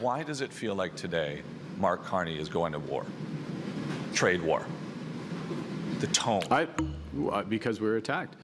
Why does it feel like today Mark Carney is going to war? Trade war. The tone. Because we're attacked.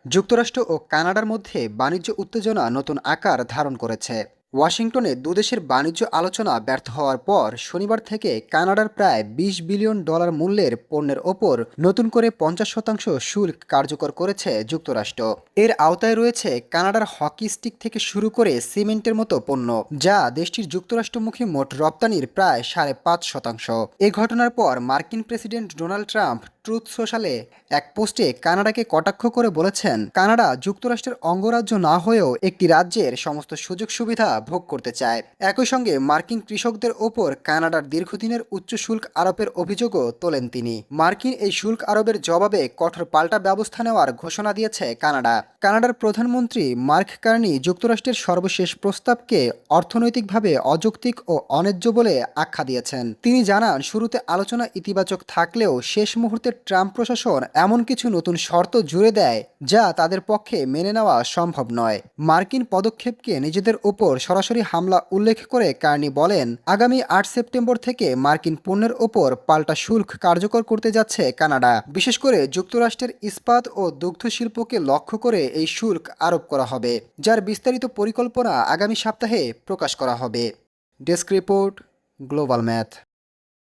যুক্তরাষ্ট্র ও কানাডার মধ্যে বাণিজ্য উত্তেজনা নতুন আকার ধারণ করেছে। ওয়াশিংটনে দুদেশের বাণিজ্য আলোচনা ব্যর্থ হওয়ার পর শনিবার থেকে কানাডার প্রায় $20 বিলিয়ন মূল্যের পণ্যের ওপর নতুন করে 50% শুল্ক কার্যকর করেছে যুক্তরাষ্ট্র। এর আওতায় রয়েছে কানাডার হকি স্টিক থেকে শুরু করে সিমেন্টের মতো পণ্য, যা দেশটির যুক্তরাষ্ট্রমুখী মোট রপ্তানির প্রায় 5.5%। এ ঘটনার পর মার্কিন প্রেসিডেন্ট ডোনাল্ড ট্রাম্প ট্রুথ সোশ্যালে এক পোস্টে কানাডাকে কটাক্ষ করে বলেছেন, কানাডা যুক্তরাষ্ট্রের অঙ্গরাজ্য না হয়েও একটি রাজ্যের সমস্ত সুযোগ সুবিধা ভোগ করতে চায়। একই সঙ্গে মার্কিন কৃষকদের ওপর কানাডার দীর্ঘদিনের উচ্চ শুল্ক আরোপের অভিযোগও তোলেন তিনি। মার্কিন এই শুল্ক আরোপের জবাবে কঠোর পাল্টা ব্যবস্থা নেওয়ার ঘোষণা দিয়েছে কানাডা। কানাডার প্রধানমন্ত্রী মার্ক কার্নি যুক্তরাষ্ট্রের সর্বশেষ প্রস্তাবকে অর্থনৈতিকভাবে অযৌক্তিক ও অন্যায্য বলে আখ্যা দিয়েছেন। তিনি জানান, শুরুতে আলোচনা ইতিবাচক থাকলেও শেষ মুহূর্তে ট্রাম্প প্রশাসন এমন কিছু নতুন শর্ত জুড়ে দেয় যা তাদের পক্ষে মেনে নেওয়া সম্ভব নয়। মার্কিন পদক্ষেপকে নিজেদের ওপর সরাসরি হামলা উল্লেখ করে কার্নি বলেন, আগামী 8 সেপ্টেম্বর থেকে মার্কিন পণ্যের ওপর পাল্টা শুল্ক কার্যকর করতে যাচ্ছে কানাডা। বিশেষ করে যুক্তরাষ্ট্রের ইস্পাত ও দুগ্ধ শিল্পকে লক্ষ্য করে এই শুল্ক আরোপ করা হবে, যার বিস্তারিত পরিকল্পনা আগামী সপ্তাহে প্রকাশ করা হবে। Desk report, global math.